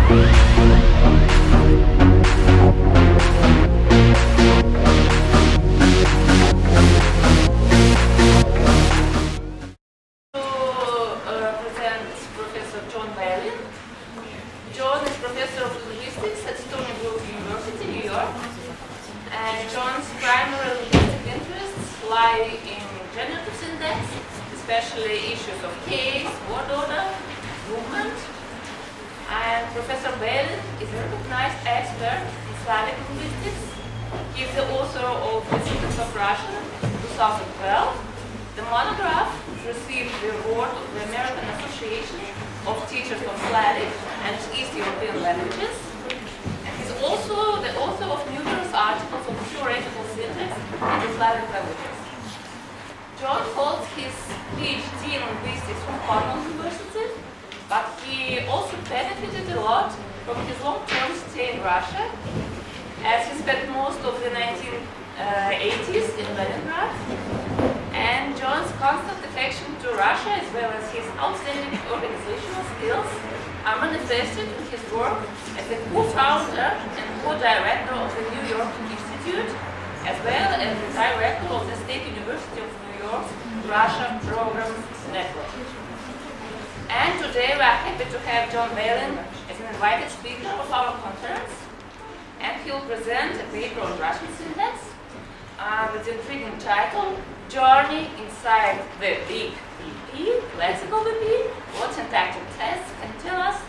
Present Professor John Bailyn. John is Professor of Linguistics at Stony Brook University, New York. And John's primary linguistic interests lie in generative syntax, especially issues of case, word order, movement. And Professor Bailyn is a recognized expert in Slavic linguistics. He is the author of The Syntax of Russian, 2012. The monograph received the award of the American Association of Teachers of Slavic and East European Languages. And he's also the author of numerous articles on theoretical syntax in the Slavic languages. John holds his PhD in linguistics from Cornell University, but he also benefited a lot from his long-term stay in Russia, as he spent most of the 1980s in Leningrad. And John's constant affection to Russia, as well as his outstanding organizational skills, are manifested in his work as the co-founder and co-director of the New York Institute, as well as the director of the State University of New York's Russia Programs Network. And today we are happy to have John Bailyn as an invited speaker of our conference, and he'll present a paper on Russian syntax with the intriguing title, Journey Inside the Big VP, Lexical VP, what syntactic tests can tell us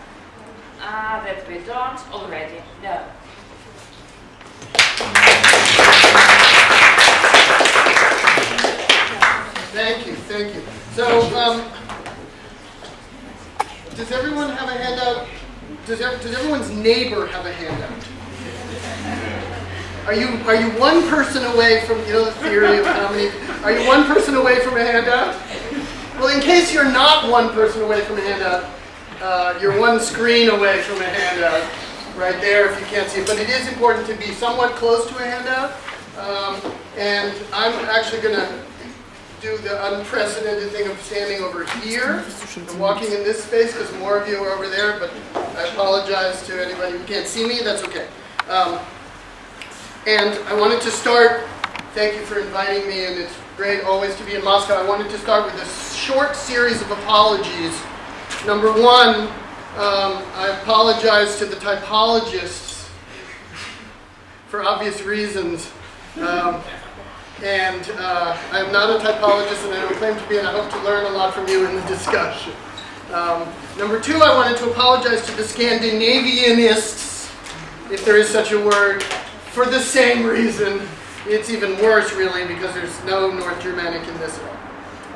that we don't already know. Thank you. So, does everyone have a handout? Does everyone's neighbor have a handout? Are you one person away from, you know, the theory of how many, are you one person away from a handout? Well, in case you're not one person away from a handout, you're one screen away from a handout, right there if you can't see it. But it is important to be somewhat close to a handout. And I'm actually going to do the unprecedented thing of standing over here and walking in this space because more of you are over there, but I apologize to anybody who can't see me, that's okay. And I wanted to start, thank you for inviting me, and it's great always to be in Moscow. I wanted to start with a short series of apologies. Number one, I apologize to the typologists for obvious reasons. And I am not a typologist, and I don't claim to be, and I hope to learn a lot from you in the discussion. Number two, I wanted to apologize to the Scandinavianists, if there is such a word, for the same reason. It's even worse, really, because there's no North Germanic in this at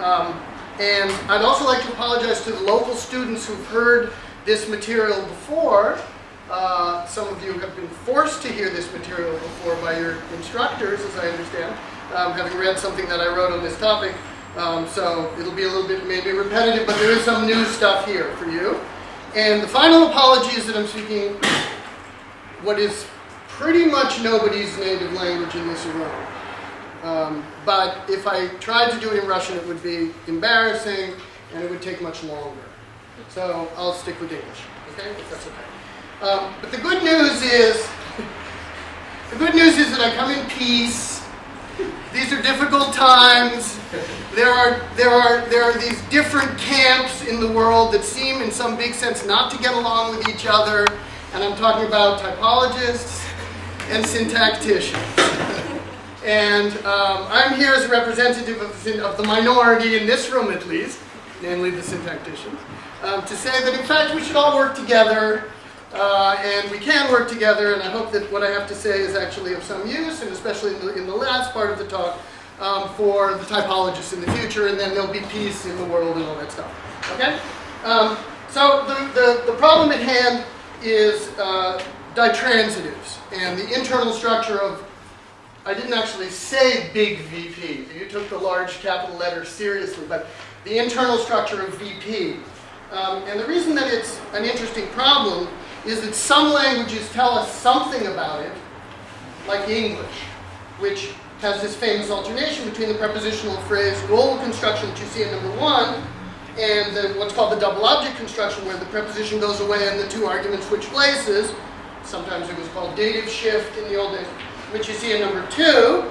all. And I'd also like to apologize to the local students who've heard this material before. Some of you have been forced to hear this material before by your instructors, as I understand, having read something that I wrote on this topic. So it'll be a little bit maybe repetitive, but there is some new stuff here for you. And the final apology is that I'm speaking what is pretty much nobody's native language in this room. But if I tried to do it in Russian, it would be embarrassing and it would take much longer. So I'll stick with English, okay? If that's okay. But the good news is that I come in peace. These are difficult times. There are these different camps in the world that seem, in some big sense, not to get along with each other. And I'm talking about typologists and syntacticians. And I'm here as a representative of the minority in this room, at least, namely the syntacticians, to say that in fact we should all work together, and we can work together, and I hope that what I have to say is actually of some use, and especially in the last part of the talk, for the typologists in the future, and then there'll be peace in the world and all that stuff. Okay? So the problem at hand is ditransitives, and the internal structure of, I didn't actually say big VP, you took the large capital letters seriously, but the internal structure of VP. And the reason that it's an interesting problem is that some languages tell us something about it, like English, which has this famous alternation between the prepositional phrase goal construction that you see in number 1 and what's called the double object construction, where the preposition goes away and the two arguments switch places. Sometimes it was called dative shift in the old days, which you see in number 2.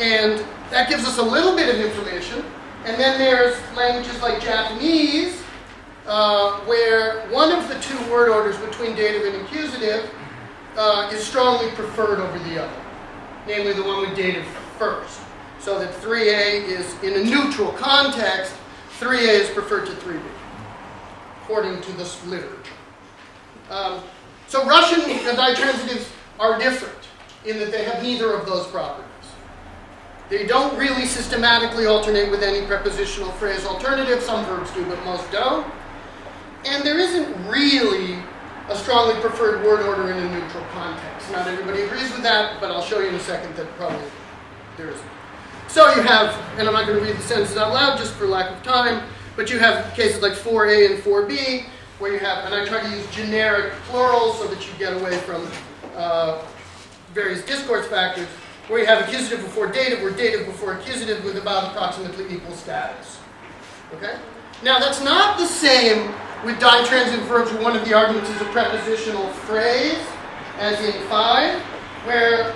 And that gives us a little bit of information. And then there's languages like Japanese, where one of the two word orders between dative and accusative is strongly preferred over the other, namely the one with dative first. So that 3A is, in a neutral context, 3A is preferred to 3B, according to this literature. So Russian ditransitives are different in that they have neither of those properties. They don't really systematically alternate with any prepositional phrase alternative. Some verbs do, but most don't. And there isn't really a strongly preferred word order in a neutral context. Not everybody agrees with that, but I'll show you in a second that probably there isn't. So you have, and I'm not going to read the sentences out loud just for lack of time, but you have cases like 4A and 4B, where you have, and I try to use generic plurals so that you get away from various discourse factors, where you have accusative before dative, or dative before accusative with about approximately equal status. Okay? Now that's not the same with ditransitive verbs where one of the arguments is a prepositional phrase, as in 5, where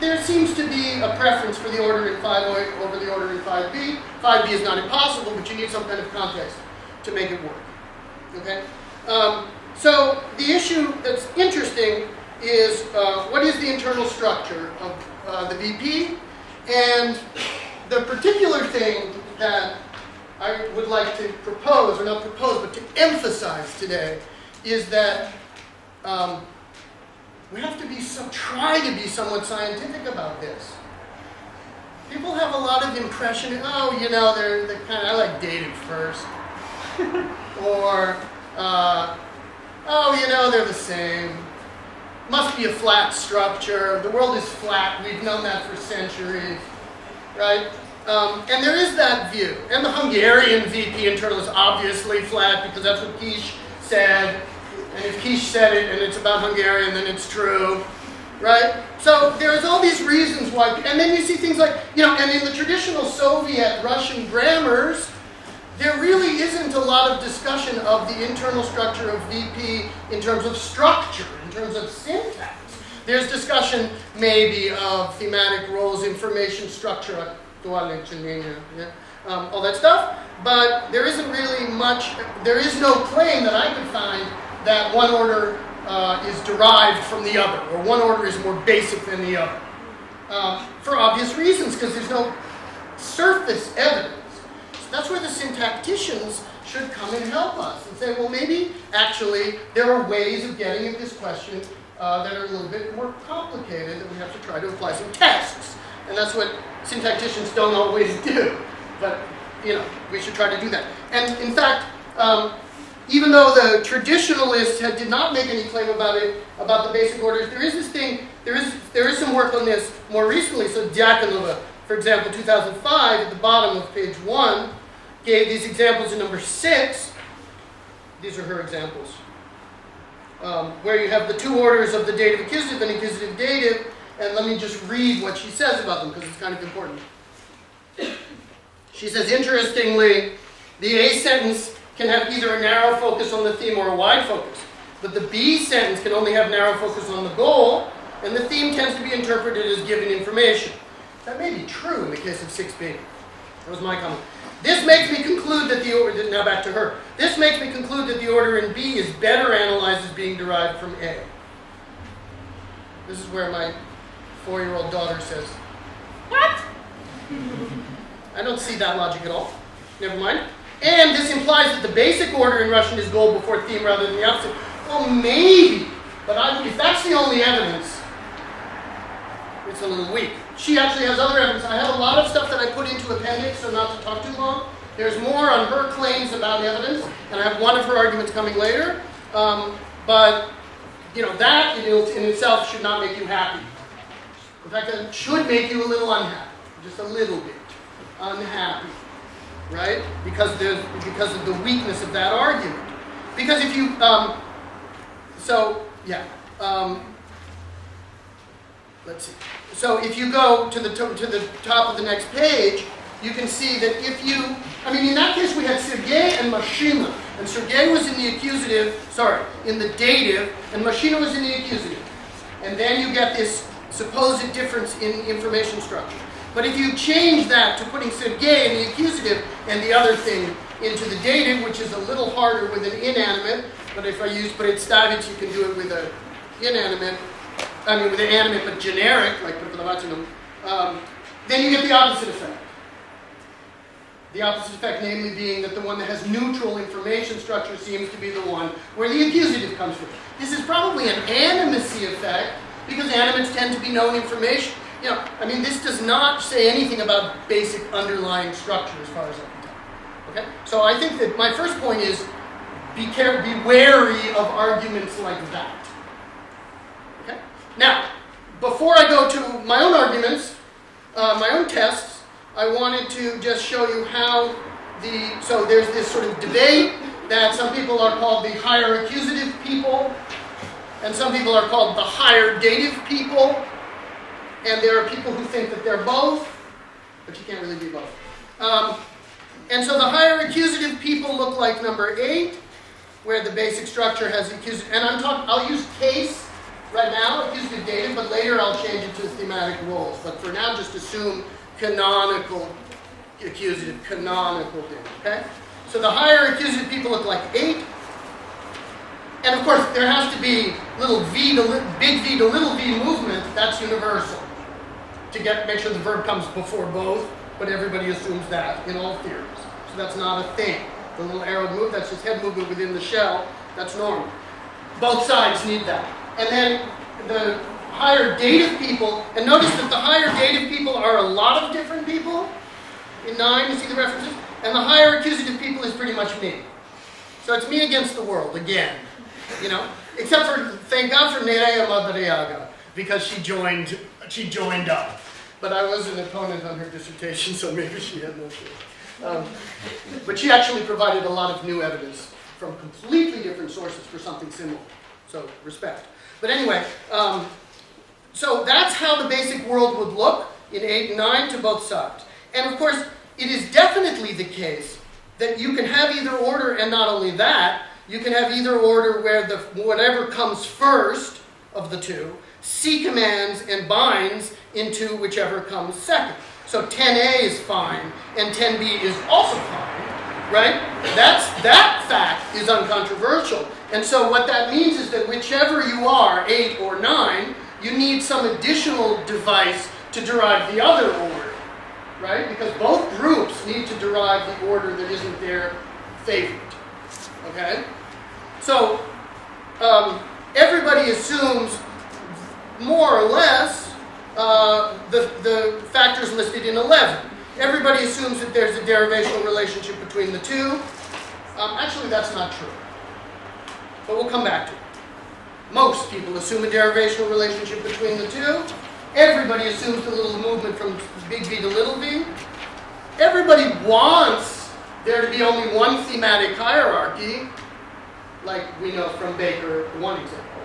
there seems to be a preference for the order in 5 over the order in 5B. 5B is not impossible, but you need some kind of context to make it work. Okay? So the issue that's interesting is what is the internal structure of the VP? And the particular thing that I would like to propose, or not propose, but to emphasize today, is that we have to try to be somewhat scientific about this. People have a lot of impression, oh, you know, they're kind of, I like dative first. Or, oh, you know, they're the same. Must be a flat structure. The world is flat. We've known that for centuries, right? And there is that view. And the Hungarian VP internal is obviously flat because that's what Kish said. And if Kish said it and it's about Hungarian, then it's true, right? So there's all these reasons why. And then you see things like, you know, and in the traditional Soviet Russian grammars, there really isn't a lot of discussion of the internal structure of VP in terms of structure, in terms of syntax. There's discussion maybe of thematic roles, information structure, all that stuff, but there isn't really much, there is no claim that I could find that one order is derived from the other, or one order is more basic than the other. For obvious reasons, because there's no surface evidence. So that's where the syntacticians should come and help us and say, well, maybe actually there are ways of getting at this question that are a little bit more complicated that we have to try to apply some tests. And that's what syntacticians don't always do. But, you know, we should try to do that. And in fact, even though the traditionalists did not make any claim about it, about the basic orders, there is this thing, there is some work on this more recently. So Diakonova, for example, 2005, at the bottom of page 1, gave these examples in number 6. These are her examples. Where you have the two orders of the dative accusative and accusative dative. And let me just read what she says about them, because it's kind of important. She says, interestingly, the A sentence can have either a narrow focus on the theme or a wide focus. But the B sentence can only have narrow focus on the goal, and the theme tends to be interpreted as giving information. That may be true in the case of 6B. That was my comment. This makes me conclude that the order, now back to her. This makes me conclude that the order in B is better analyzed as being derived from A. This is where my 4-year-old daughter says, what? I don't see that logic at all. Never mind. And this implies that the basic order in Russian is goal before theme rather than the opposite. Well, maybe. But if that's the only evidence, it's a little weak. She actually has other evidence. I have a lot of stuff that I put into appendix, so not to talk too long. There's more on her claims about evidence, and I have one of her arguments coming later. But, you know, that in itself should not make you happy. In fact, it should make you a little unhappy. Just a little bit unhappy. Right? Because of the weakness of that argument. Because if you, let's see. So if you go to the top of the next page, you can see that if you, I mean, in that case we had Sergei and Mashina. And Sergei was in the accusative, in the dative, and Mashina was in the accusative. And then you get this supposed difference in information structure. But if you change that to putting Sergei in the accusative and the other thing into the dative, which is a little harder with an inanimate, but if I use predstavить, you can do it with an inanimate, with an animate but generic, like предположительным, then you get the opposite effect. The opposite effect, namely being that the one that has neutral information structure seems to be the one where the accusative comes from. This is probably an animacy effect, because animates tend to be known information. This does not say anything about basic underlying structure as far as I can tell. Okay? So I think that my first point is be wary of arguments like that. Okay? Now, before I go to my own arguments, my own tests, I wanted to just show you how so there's this sort of debate that some people are called the higher accusative people, and some people are called the higher dative people, and there are people who think that they're both, but you can't really be both. And so the higher accusative people look like number 8, where the basic structure has accusative, and I'll use case right now, accusative dative, but later I'll change it to thematic roles. But for now, just assume canonical accusative, canonical dative, okay? So the higher accusative people look like 8. And of course, there has to be little v to big V to little v movement. That's universal. To make sure the verb comes before both, but everybody assumes that in all theories. So that's not a thing. The little arrow move, that's just head movement within the shell. That's normal. Both sides need that. And then the higher dative people, and notice that the higher dative people are a lot of different people. In 9, you see the references? And the higher accusative people is pretty much me. So it's me against the world, again. Except for, thank God for Nerea Madariaga, because she joined up. But I was an opponent on her dissertation, so maybe she had no choice. But she actually provided a lot of new evidence from completely different sources for something similar. So, respect. But anyway, so that's how the basic world would look in 8 and 9 to both sides. And of course, it is definitely the case that you can have either order, and not only that, you can have either order where whatever comes first of the two C commands and binds into whichever comes second. So 10a is fine, and 10b is also fine, right? That fact is uncontroversial. And so what that means is that whichever you are, 8 or 9, you need some additional device to derive the other order, right? Because both groups need to derive the order that isn't their favorite. Okay? So, everybody assumes, more or less, the factors listed in 11. Everybody assumes that there's a derivational relationship between the two. Actually, that's not true. But we'll come back to it. Most people assume a derivational relationship between the two. Everybody assumes the little movement from big V to little v. Everybody wants there to be only one thematic hierarchy, like we know from Baker, one example.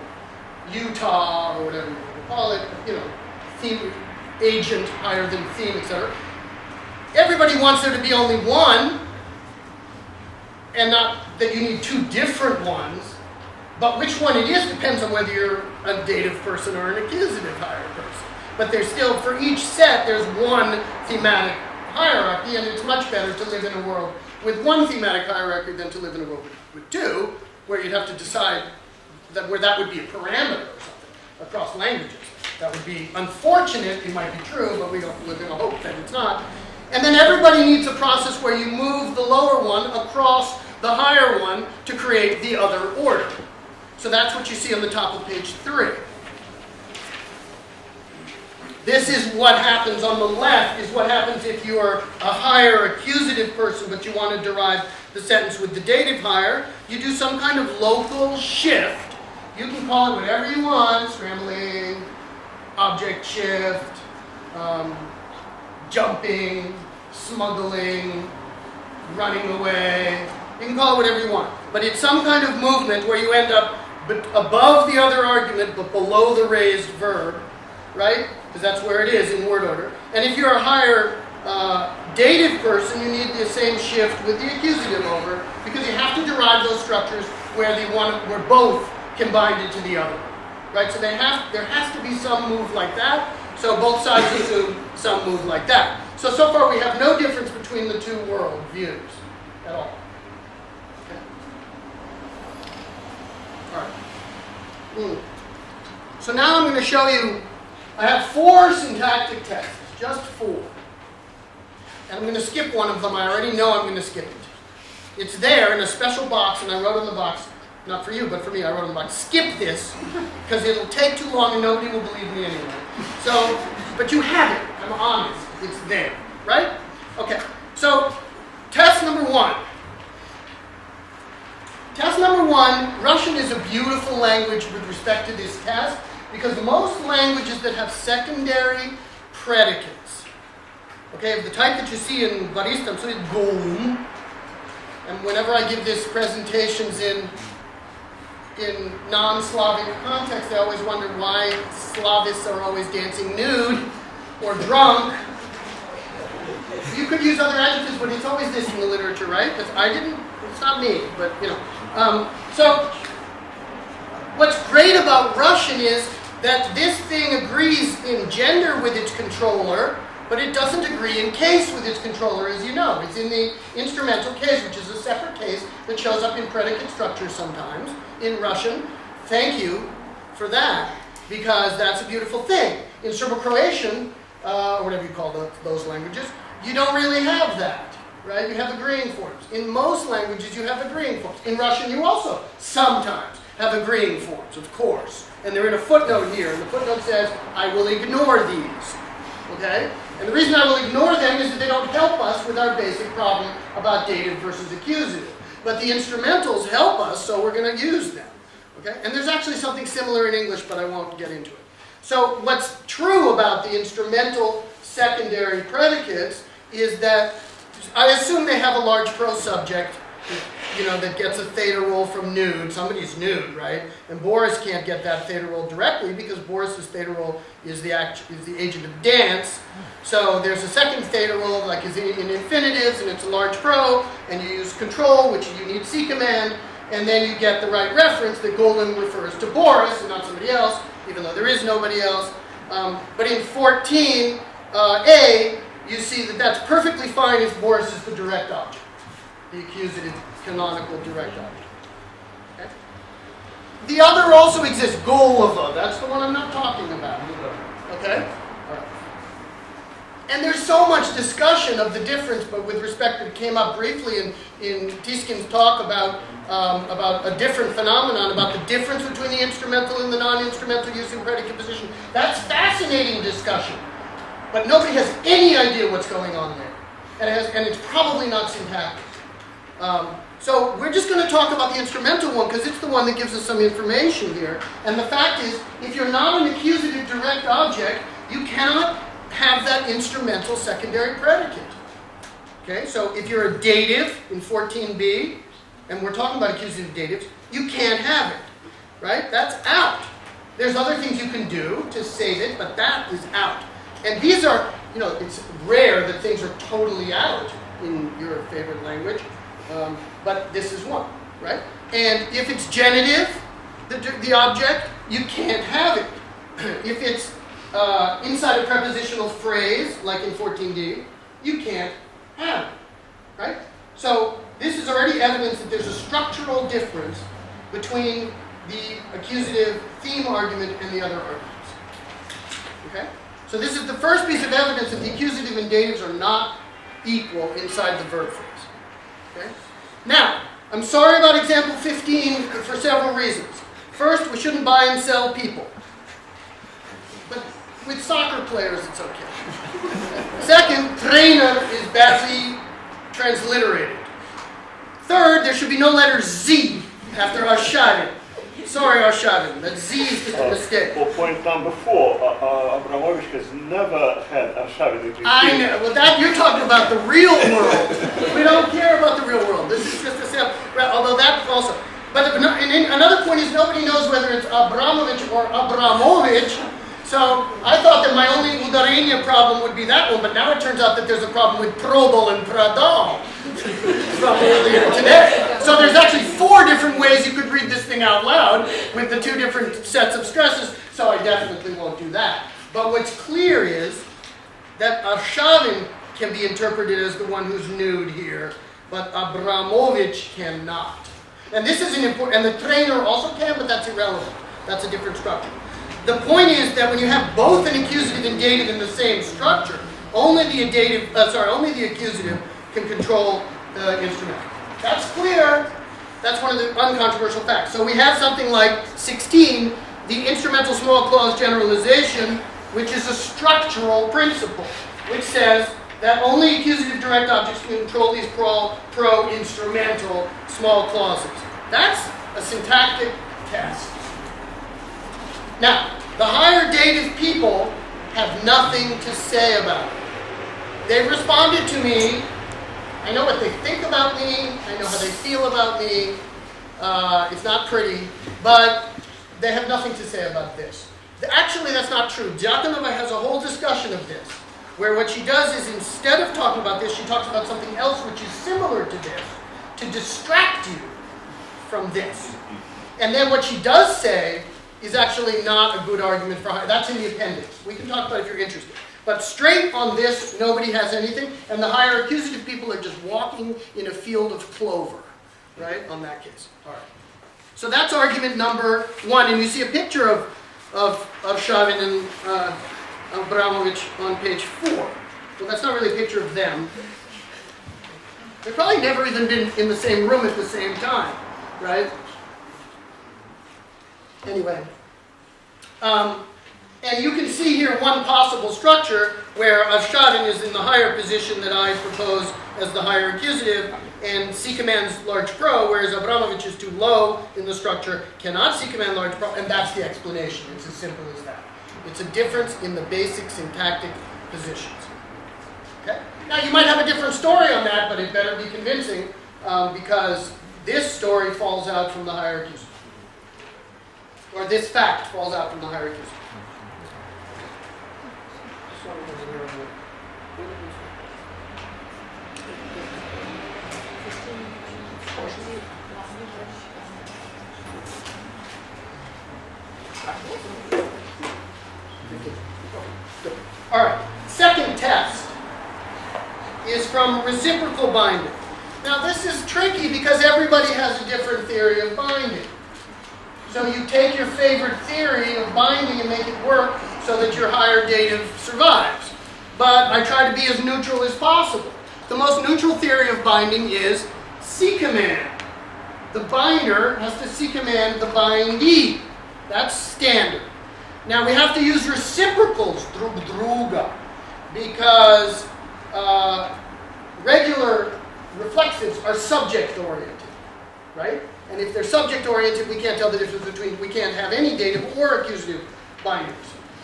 Utah, or whatever you want to call it, theme, agent higher than theme, etc. Everybody wants there to be only one, and not that you need two different ones, but which one it is depends on whether you're a dative person or an accusative higher person. But there's still, for each set, there's one thematic hierarchy, and it's much better to live in a world with one thematic hierarchy than to live in a world with two, where you'd have to decide where that would be a parameter or something across languages. That would be unfortunate, it might be true, but we don't live in a hope that it's not. And then everybody needs a process where you move the lower one across the higher one to create the other order. So that's what you see on the top of page 3. This is what happens on the left, is what happens if you are a higher accusative person, but you want to derive the sentence with the dative higher. You do some kind of local shift. You can call it whatever you want, scrambling, object shift, jumping, smuggling, running away. You can call it whatever you want. But it's some kind of movement where you end up above the other argument, but below the raised verb, right? Because that's where it is in word order. And if you're a higher dative person, you need the same shift with the accusative over, because you have to derive those structures where where both combined into the other. Right? So there has to be some move like that. So both sides assume some move like that. So far we have no difference between the two world views at all. Okay. All right. So now I'm going to show you, I have 4 syntactic tests, just 4. And I'm going to skip one of them. I already know I'm going to skip it. It's there in a special box, and I wrote on the box, not for you, but for me, I wrote on the box, skip this, because it'll take too long and nobody will believe me anyway. So, but you have it. I'm honest. It's there, right? Okay, so test number 1. Test number 1, Russian is a beautiful language with respect to this test, because most languages that have secondary predicates, okay, of the type that you see in Baristam, so it's golum, and whenever I give this presentations in non-Slavic context, I always wonder why Slavists are always dancing nude or drunk. You could use other adjectives, but it's always this in the literature, right? It's not me, but you know. So, what's great about Russian is that this thing agrees in gender with its controller, but it doesn't agree in case with its controller, as you know. It's in the instrumental case, which is a separate case that shows up in predicate structures sometimes in Russian. Thank you for that, because that's a beautiful thing. In Serbo-Croatian, or whatever you call those languages, you don't really have that, right? You have agreeing forms. In most languages, you have agreeing forms. In Russian, you also sometimes have agreeing forms, of course. And they're in a footnote here, and the footnote says, I will ignore these, okay? And the reason I will ignore them is that they don't help us with our basic problem about dative versus accusative. But the instrumentals help us, so we're going to use them, okay? And there's actually something similar in English, but I won't get into it. So what's true about the instrumental secondary predicates is that I assume they have a large pro-subject, you know, that gets a theta roll from nude. Somebody's nude, right? And Boris can't get that theta roll directly because Boris's theta roll is the agent of dance. So there's a second theta roll, like is in infinitives, and it's a large pro, and you use control, which you need C command, and then you get the right reference that Golden refers to Boris and not somebody else, even though there is nobody else. But in 14a, you see that that's perfectly fine if Boris is the direct object, the accusative canonical direct object. Okay? The other also exists, Golova. That's the one I'm not talking about. Okay? All right. And there's so much discussion of the difference, but with respect to it came up briefly in Tiskin's talk about a different phenomenon, about the difference between the instrumental and the non-instrumental use in predicate position. That's fascinating discussion. But nobody has any idea what's going on there. And it's probably not syntactic. So we're just going to talk about the instrumental one because it's the one that gives us some information here. And the fact is, if you're not an accusative direct object, you cannot have that instrumental secondary predicate. Okay, so if you're a dative in 14b, and we're talking about accusative datives, you can't have it. Right? That's out. There's other things you can do to save it, but that is out. And these are, you know, it's rare that things are totally out in your favorite language, but this is one, right? And if it's genitive, the object, you can't have it. If it's inside a prepositional phrase, like in 14d, you can't have it, right? So this is already evidence that there's a structural difference between the accusative theme argument and the other arguments, okay? So this is the first piece of evidence that the accusative and datives are not equal inside the verb phrase. Okay? Now, I'm sorry about example 15 for several reasons. First, we shouldn't buy and sell people. But with soccer players, it's okay. Second, trainer is badly transliterated. Third, there should be no letter Z after Asharin. Sorry, Arshavin, that Z is just a mistake. Well, point number 4, Abramovich has never had Arshavin. I know. Well, that you're talking about the real world. We don't care about the real world. This is just a sample. Although that also. But another point is nobody knows whether it's Abramovich or Abramovich. So I thought that my only udarenia problem would be that one, but now it turns out that there's a problem with probal and pradal from earlier today. So there's actually 4 different ways you could read this thing out loud with the 2 different sets of stresses, so I definitely won't do that. But what's clear is that Arshavin can be interpreted as the one who's nude here, but Abramovich cannot. And this is an important, and the trainer also can, but that's irrelevant. That's a different structure. The point is that when you have both an accusative and dative in the same structure, only the accusative can control the instrumental. That's clear. That's one of the uncontroversial facts. So we have something like 16, the instrumental small clause generalization, which is a structural principle, which says that only accusative direct objects can control these pro-instrumental small clauses. That's a syntactic test. Now, the higher dative people have nothing to say about it. They've responded to me. I know what they think about me. I know how they feel about me. It's not pretty, but they have nothing to say about this. Actually, that's not true. Giaconova has a whole discussion of this, where what she does is instead of talking about this, she talks about something else which is similar to this, to distract you from this. And then what she does say is actually not a good argument for higher. That's in the appendix. We can talk about it if you're interested. But straight on this, nobody has anything, and the higher accusative people are just walking in a field of clover, right, on that case. All right. So that's argument number 1, and you see a picture of Shavin and Abramovich on page 4. Well, that's not really a picture of them. They've probably never even been in the same room at the same time, right? Anyway. And you can see here one possible structure where Shavin is in the higher position that I propose as the higher accusative, and C commands large pro, whereas Abramovich is too low in the structure, cannot C command large pro, and that's the explanation. It's as simple as that. It's a difference in the basic syntactic positions. Okay? Now you might have a different story on that, but it better be convincing because this story falls out from the higher accusative. Or this fact falls out from the higher accusative. All right, second test is from reciprocal binding. Now this is tricky because everybody has a different theory of binding. So you take your favorite theory of binding and make it work so that your higher dative survives. But I try to be as neutral as possible. The most neutral theory of binding is C command. The binder has to C command the bindee. That's standard. Now we have to use reciprocals, druga, because regular reflexives are subject-oriented, right? And if they're subject-oriented, we can't tell the difference between, we can't have any dative or accusative binders,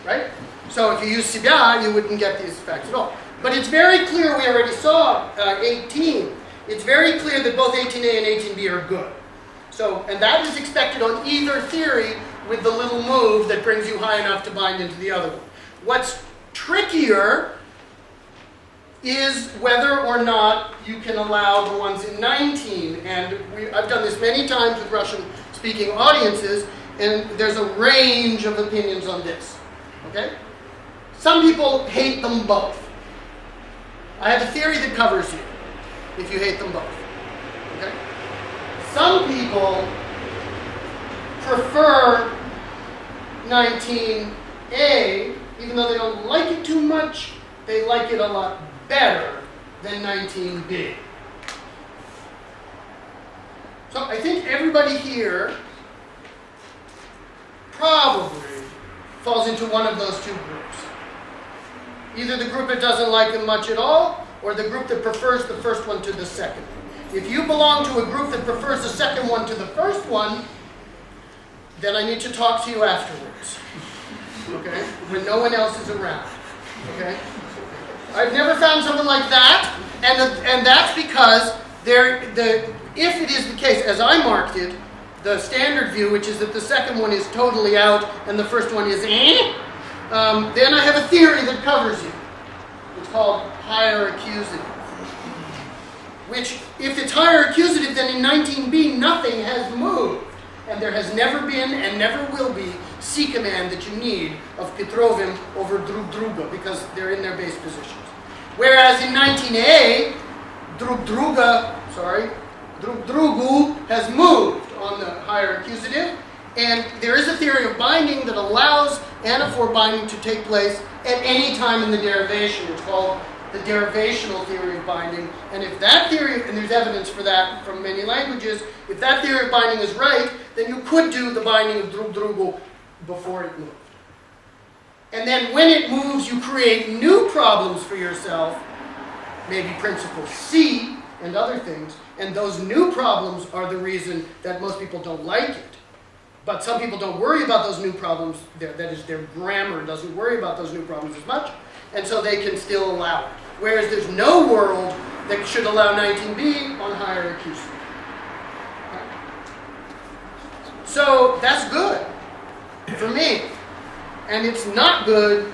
right? So if you use себя, you wouldn't get these effects at all. But it's very clear, we already saw 18, it's very clear that both 18a and 18b are good. So, and that is expected on either theory with the little move that brings you high enough to bind into the other one. What's trickier is whether or not you can allow the ones in 19. And I've done this many times with Russian-speaking audiences, and there's a range of opinions on this. Okay? Some people hate them both. I have a theory that covers you if you hate them both. Okay? Some people prefer 19a, even though they don't like it too much, they like it a lot better than 19b. So I think everybody here probably falls into one of those two groups. Either the group that doesn't like them much at all, or the group that prefers the first one to the second. If you belong to a group that prefers the second one to the first one, then I need to talk to you afterwards. Okay? When no one else is around. Okay? I've never found something like that, and that's because if it is the case, as I marked it, the standard view, which is that the second one is totally out and the first one is Then I have a theory that covers it. It's called higher accusative. Which, if it's higher accusative, then in 19b nothing has moved. And there has never been and never will be C command that you need of Petrovim over Druga because they're in their base positions. Whereas in 19a, Drugu has moved on the higher accusative, and there is a theory of binding that allows anaphor binding to take place at any time in the derivation. It's called the derivational theory of binding, and if that theory, and there's evidence for that from many languages, if that theory of binding is right, then you could do the binding of Drugu before it moved. And then when it moves, you create new problems for yourself, maybe principle C and other things, and those new problems are the reason that most people don't like it. But some people don't worry about those new problems, that is, their grammar doesn't worry about those new problems as much, and so they can still allow it. Whereas there's no world that should allow 19b on higher accusative. So that's good for me. And it's not good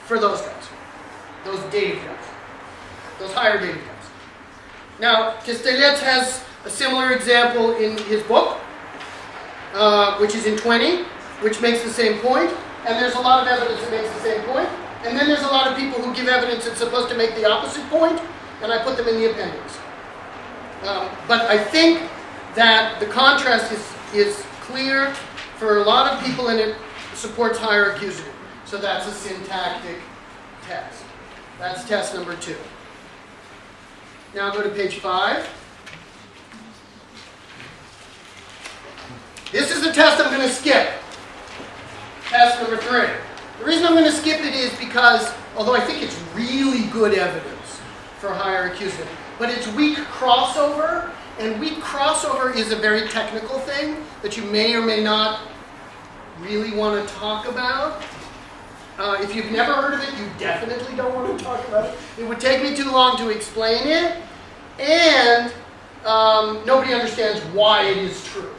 for those guys, those dative guys, those higher dative guys. Now, Tistelets has a similar example in his book, which is in 20, which makes the same point. And there's a lot of evidence that makes the same point. And then there's a lot of people who give evidence that's supposed to make the opposite point, and I put them in the appendix. But I think that the contrast is clear for a lot of people, and it supports higher accusative. So that's a syntactic test. That's test number 2. Now go to page 5. This is the test I'm going to skip. Test number 3. The reason I'm going to skip it is because, although I think it's really good evidence for higher accusative, but it's weak crossover, and weak crossover is a very technical thing that you may or may not really want to talk about. If you've never heard of it, you definitely don't want to talk about it. It would take me too long to explain it, and nobody understands why it is true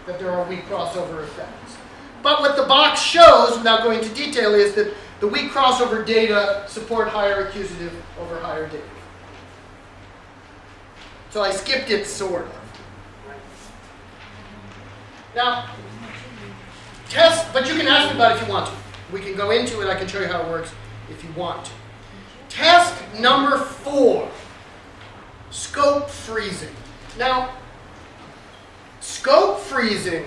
that there are weak crossover effects. But what the box shows, without going into detail, is that the weak crossover data support higher accusative over higher dative. So I skipped it, sort of. Now, test, but you can ask me about it if you want to. We can go into it, I can show you how it works if you want to. Test number 4, scope freezing. Now, scope freezing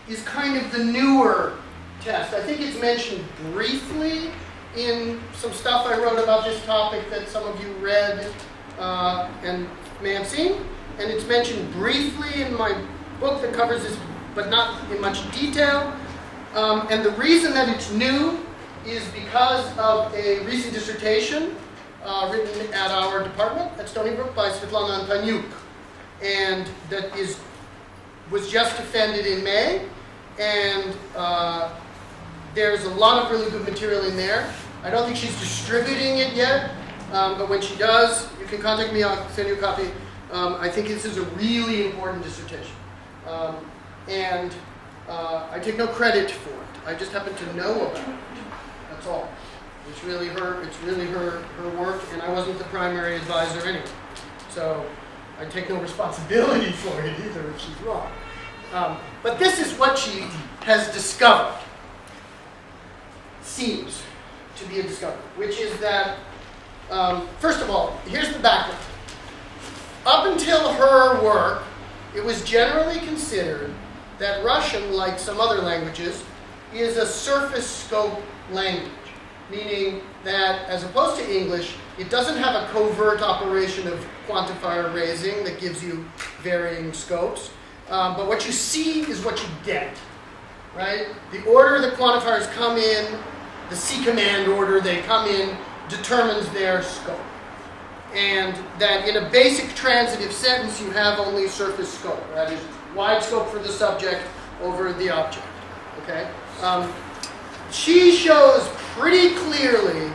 is kind of the newer test. I think it's mentioned briefly in some stuff I wrote about this topic that some of you read and may have seen. And it's mentioned briefly in my book that covers this, but not in much detail. And the reason that it's new is because of a recent dissertation written at our department at Stony Brook by Svetlana Antoniuk. And that was just defended in May, and there's a lot of really good material in there. I don't think she's distributing it yet, but when she does, you can contact me, I'll send you a copy. I think this is a really important dissertation. And I take no credit for it. I just happen to know about it. That's all. It's really her work, and I wasn't the primary advisor anyway. So I take no responsibility for it either if she's wrong. But this is what she has discovered, seems to be a discovery, which is that, first of all, here's the background. Up until her work, it was generally considered that Russian, like some other languages, is a surface scope language, meaning that as opposed to English, it doesn't have a covert operation of quantifier raising that gives you varying scopes. But what you see is what you get, right? The order the quantifiers come in, the C command order they come in, determines their scope. And that in a basic transitive sentence, you have only surface scope. That is wide scope for the subject over the object, okay? She shows pretty clearly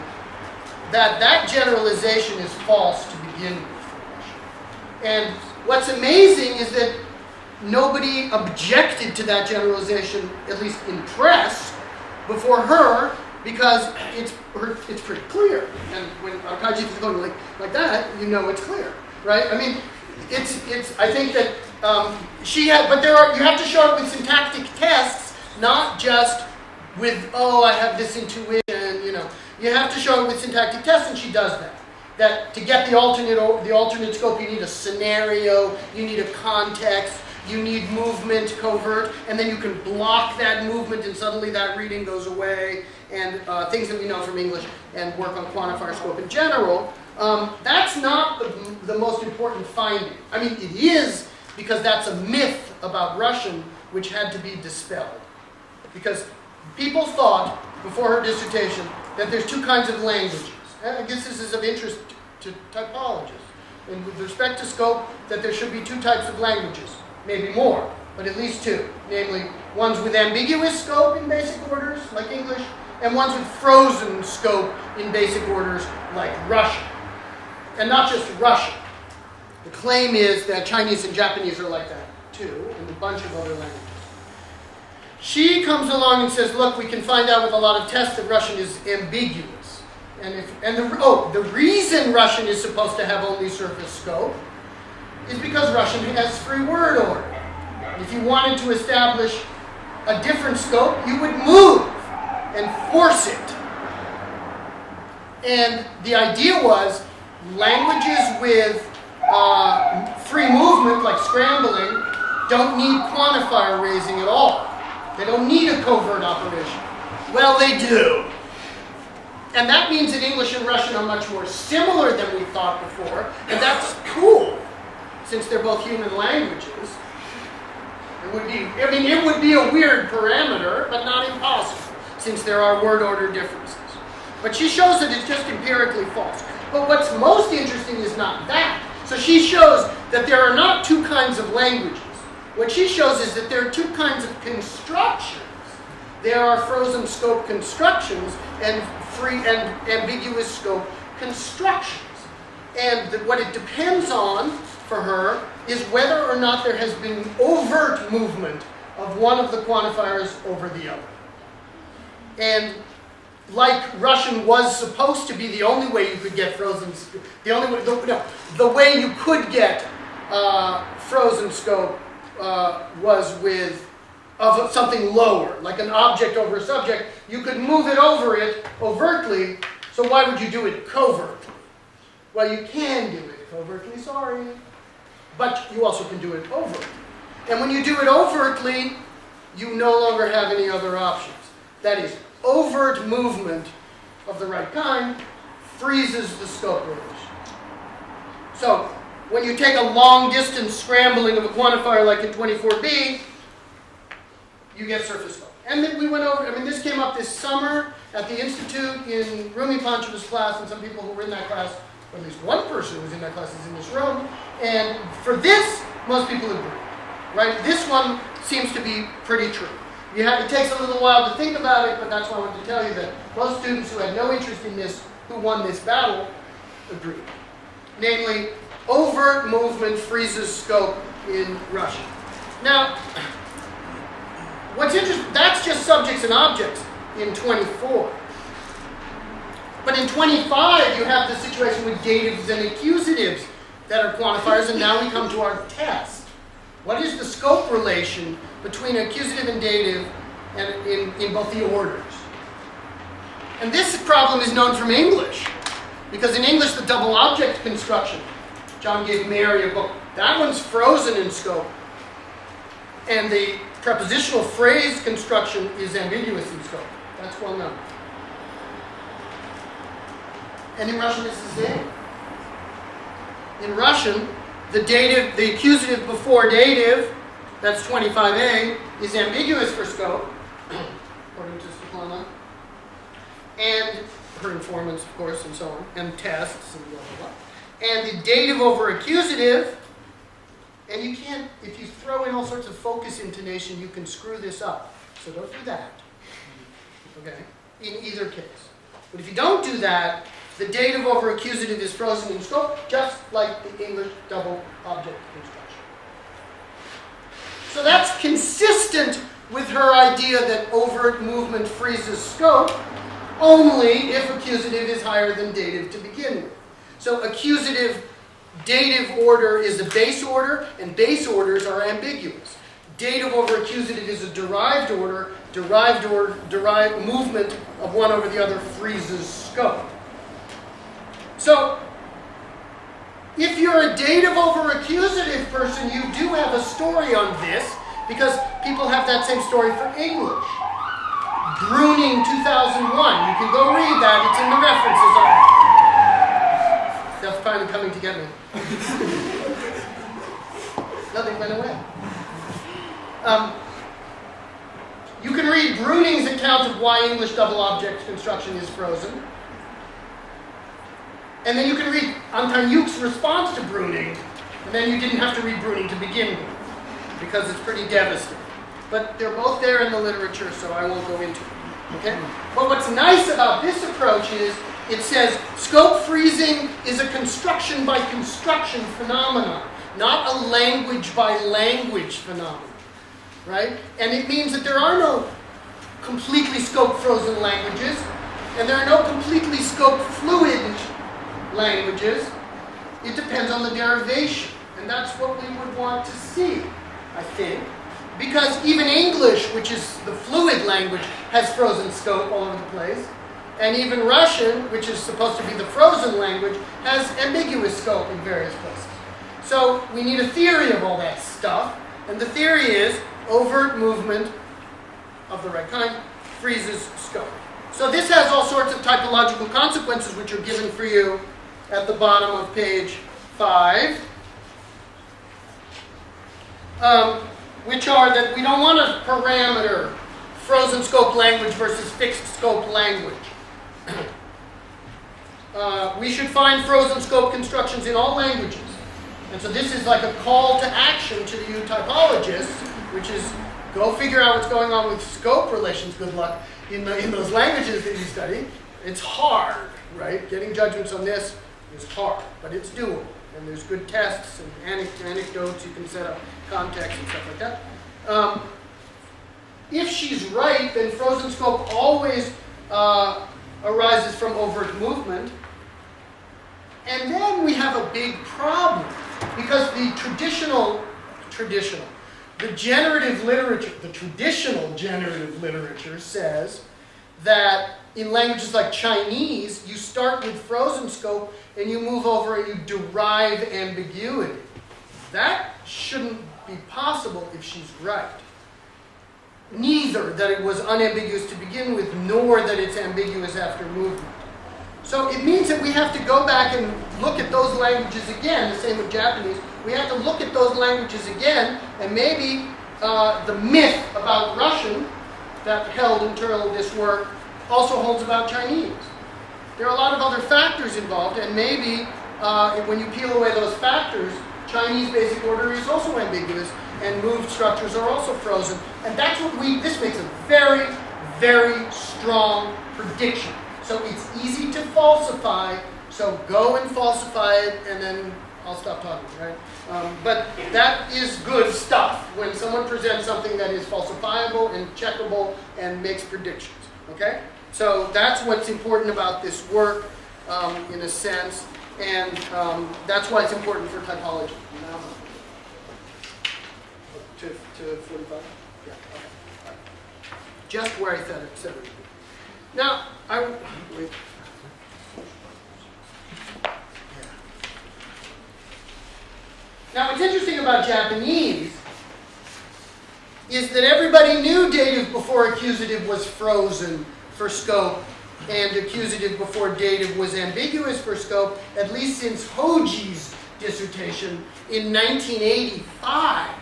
that that generalization is false to begin with. And what's amazing is that nobody objected to that generalization, at least in press, before her because it's pretty clear. And when Arkaji is going like that, you know it's clear, right? I mean, I think that she had, but you have to show it with syntactic tests, not just with, oh, I have this intuition, you know. You have to show it with syntactic tests, and she does that. That to get the alternate scope, you need a scenario, you need a context, you need movement covert, and then you can block that movement, and suddenly that reading goes away, and things that we know from English, and work on quantifier scope in general. That's not the most important finding. I mean, it is, because that's a myth about Russian which had to be dispelled. Because people thought, before her dissertation, that there's two kinds of languages. And I guess this is of interest to typologists. And with respect to scope, that there should be two types of languages. Maybe more, but at least two. Namely, ones with ambiguous scope in basic orders, like English, and ones with frozen scope in basic orders, like Russian. And not just Russian. The claim is that Chinese and Japanese are like that, too, and a bunch of other languages. She comes along and says, look, we can find out with a lot of tests that Russian is ambiguous. The reason Russian is supposed to have only surface scope is because Russian has free word order. If you wanted to establish a different scope, you would move and force it. And the idea was languages with free movement, like scrambling, don't need quantifier raising at all. They don't need a covert operation. Well, they do. And that means that English and Russian are much more similar than we thought before, and that's cool, since they're both human languages. It would be a weird parameter, but not impossible, since there are word order differences. But she shows that it's just empirically false. But what's most interesting is not that. So she shows that there are not two kinds of languages. What she shows is that there are two kinds of constructions. There are frozen scope constructions and free and ambiguous scope constructions. And what it depends on for her is whether or not there has been overt movement of one of the quantifiers over the other. And like Russian was supposed to be the only way you could get frozen, the way you could get frozen scope was with of something lower, like an object over a subject. You could move it over it overtly, so why would you do it covertly? Well, you can do it covertly, sorry, but you also can do it overtly. And when you do it overtly, you no longer have any other options. That is, overt movement of the right kind freezes the scope relation. So, when you take a long-distance scrambling of a quantifier like in 24b, you get surface scope. And then we went over, this came up this summer at the Institute in Rumi Panchava's class, and some people who were in that class, or at least one person who was in that class is in this room. And for this, most people agree, right? This one seems to be pretty true. It takes a little while to think about it, but that's why I wanted to tell you that most students who had no interest in this, who won this battle, agreed. Namely, overt movement freezes scope in Russian. Now, what's interesting, that's just subjects and objects in 24. But in 25, you have the situation with datives and accusatives that are quantifiers, and now we come to our test. What is the scope relation between accusative and dative and in both the orders? And this problem is known from English, because in English, the double object construction, John gave Mary a book, that one's frozen in scope. And the prepositional phrase construction is ambiguous in scope. That's well known. And in Russian, it's the same. In Russian, the dative, the accusative before dative, that's 25a, is ambiguous for scope, according to Stepanova, and her informants, of course, and so on, and tests, and blah, blah, blah. And the dative over accusative, and you can't, if you throw in all sorts of focus intonation, you can screw this up. So don't do that. Okay? In either case. But if you don't do that, the dative over accusative is frozen in scope, just like the English double object construction. So that's consistent with her idea that overt movement freezes scope only if accusative is higher than dative to begin with. So accusative dative order is a base order, and base orders are ambiguous. Dative over accusative is a derived order. Derived movement of one over the other freezes scope. So, if you're a dative over accusative person, you do have a story on this, because people have that same story for English. Bruning 2001. You can go read that. It's in the references. That's finally coming together. Nothing went away. You can read Bruning's account of why English double object construction is frozen. And then you can read Antoniuk's response to Bruning, and then you didn't have to read Bruning to begin with, because it's pretty devastating. But they're both there in the literature, so I won't go into it. Okay? But what's nice about this approach is it says scope freezing is a construction by construction phenomenon, not a language by language phenomenon. Right? And it means that there are no completely scope frozen languages, and there are no completely scope fluid languages. It depends on the derivation, and that's what we would want to see, I think. Because even English, which is the fluid language, has frozen scope all over the place. And even Russian, which is supposed to be the frozen language, has ambiguous scope in various places. So we need a theory of all that stuff, and the theory is overt movement of the right kind freezes scope. So this has all sorts of typological consequences, which are given for you at the bottom of page 5, which are that we don't want a parameter, frozen scope language versus fixed scope language. We should find frozen scope constructions in all languages. And so this is like a call to action to you typologists, which is go figure out what's going on with scope relations, good luck, in those languages that you study. It's hard, right? Getting judgments on this is hard, but it's doable. And there's good tests and anecdotes, you can set up context and stuff like that. If she's right, then frozen scope always arises from overt movement. And then we have a big problem, because the traditional, the generative literature, the traditional generative literature says that in languages like Chinese, you start with frozen scope and you move over and you derive ambiguity. That shouldn't be possible if she's right. Neither that it was unambiguous to begin with, nor that it's ambiguous after movement. So it means that we have to go back and look at those languages again, the same with Japanese. We have to look at those languages again, and maybe the myth about Russian that held internal this work also holds about Chinese. There are a lot of other factors involved, and maybe when you peel away those factors, Chinese basic order is also ambiguous, and moved structures are also frozen. And that's what this makes a very, very strong prediction. So it's easy to falsify, so go and falsify it, and then I'll stop talking, right? But that is good stuff when someone presents something that is falsifiable and checkable and makes predictions, okay? So that's what's important about this work, in a sense, and that's why it's important for typology. To 45? Yeah, okay. All right. Just where I said it. Now, wait. Now, what's interesting about Japanese is that everybody knew dative before accusative was frozen for scope, and accusative before dative was ambiguous for scope, at least since Hoji's dissertation in 1985.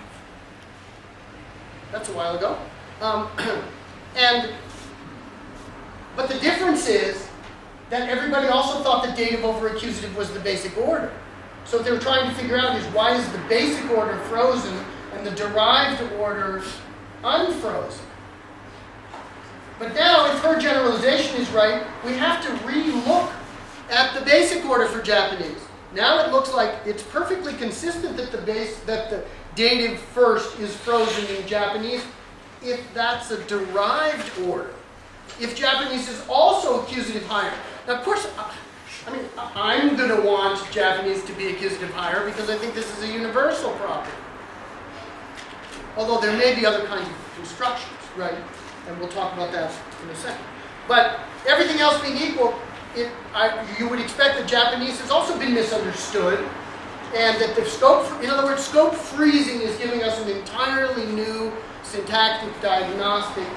That's a while ago. But the difference is that everybody also thought that dative over accusative was the basic order. So what they were trying to figure out is why is the basic order frozen and the derived order unfrozen? But now, if her generalization is right, we have to re-look at the basic order for Japanese. Now it looks like it's perfectly consistent that the dative first is frozen in Japanese, if that's a derived order. If Japanese is also accusative higher. Now, of course, I'm going to want Japanese to be accusative higher because I think this is a universal property. Although there may be other kinds of constructions, right? And we'll talk about that in a second. But everything else being equal, you would expect that Japanese has also been misunderstood, and that the scope, in other words, scope freezing is giving us an entirely new syntactic diagnostic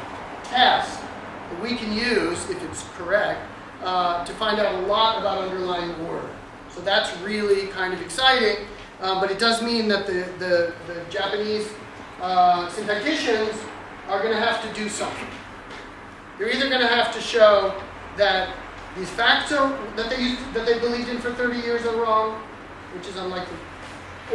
test that we can use, if it's correct, to find out a lot about underlying order. So that's really kind of exciting, but it does mean that the Japanese syntacticians are going to have to do something. You're either going to have to show that these facts that they believed in for 30 years are wrong, which is unlikely,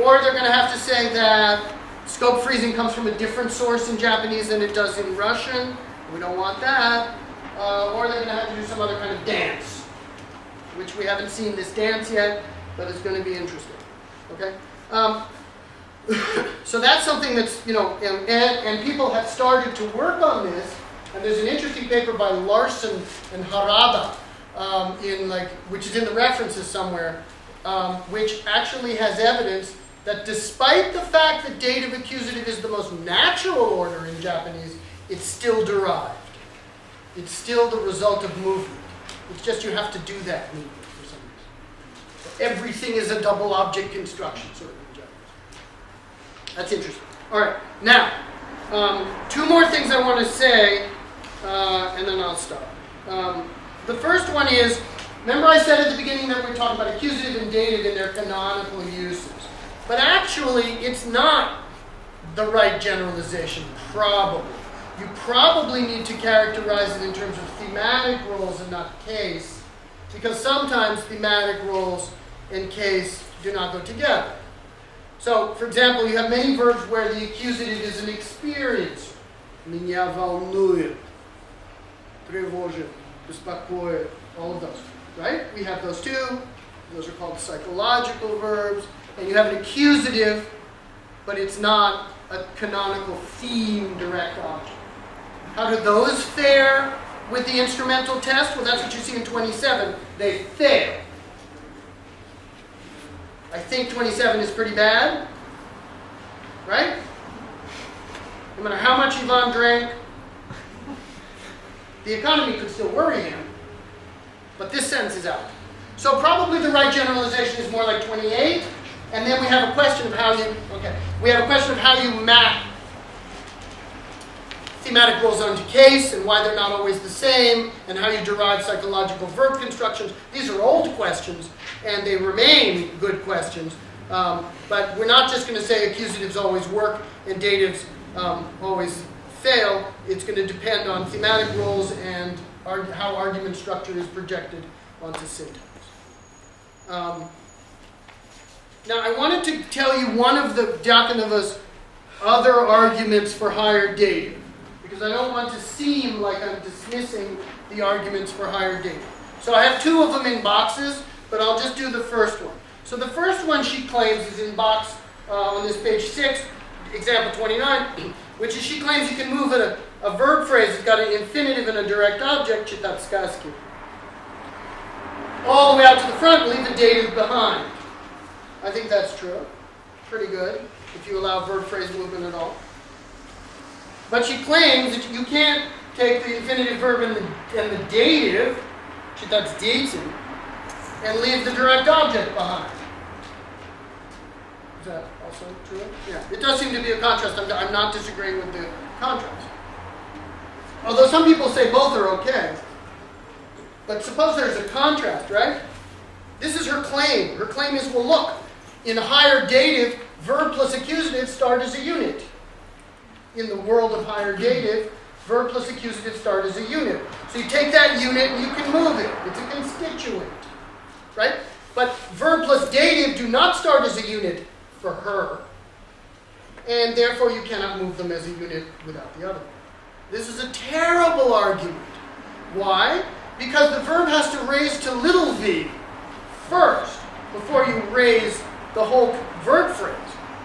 or they're going to have to say that scope freezing comes from a different source in Japanese than it does in Russian. We don't want that. Or they're going to have to do some other kind of dance, which we haven't seen this dance yet, but it's going to be interesting. Okay. So that's something that's, and people have started to work on this. And there's an interesting paper by Larson and Harada, which is in the references somewhere, which actually has evidence that despite the fact that dative accusative is the most natural order in Japanese, it's still derived. It's still the result of movement. It's just you have to do that movement for some reason. So everything is a double object construction, sort of, in Japanese. That's interesting. All right, now, two more things I want to say, and then I'll stop. The first one is, remember I said at the beginning that we're talking about accusative and dative in their canonical uses. But actually, it's not the right generalization, probably. You probably need to characterize it in terms of thematic roles and not case, because sometimes thematic roles and case do not go together. So, for example, you have many verbs where the accusative is an experience. Меня волнует, тревожит, беспокоит, all of those, right? We have those too. Those are called psychological verbs. And you have an accusative, but it's not a canonical theme direct object. How do those fare with the instrumental test? Well, that's what you see in 27. They fail. I think 27 is pretty bad, right? No matter how much Ivan drank, the economy could still worry him, but this sentence is out. So probably the right generalization is more like 28, and then we have a question of how you map thematic roles onto case and why they're not always the same, and how you derive psychological verb constructions. These are old questions, and they remain good questions. But we're not just going to say accusatives always work and datives always fail. It's going to depend on thematic roles and how argument structure is projected onto syntax. Now, I wanted to tell you one of the Diakonova's other arguments for higher dative, because I don't want to seem like I'm dismissing the arguments for higher dative. So I have two of them in boxes, but I'll just do the first one. So the first one she claims is in box on this page 6, example 29, which is she claims you can move a verb phrase that's got an infinitive and a direct object, читать сказки, all the way out to the front, leave the dative behind. I think that's true. Pretty good, if you allow verb phrase movement at all. But she claims that you can't take the infinitive verb and the dative, читать дети, and leave the direct object behind. Is that also true? Yeah. It does seem to be a contrast. I'm not disagreeing with the contrast. Although some people say both are okay. But suppose there's a contrast, right? This is her claim. Her claim is, well, look, in a higher dative, verb plus accusative start as a unit. In the world of higher dative, verb plus accusative start as a unit. So you take that unit and you can move it. It's a constituent, right? But verb plus dative do not start as a unit for her. And therefore you cannot move them as a unit without the other. This is a terrible argument. Why? Because the verb has to raise to little v first before you raise the whole verb phrase.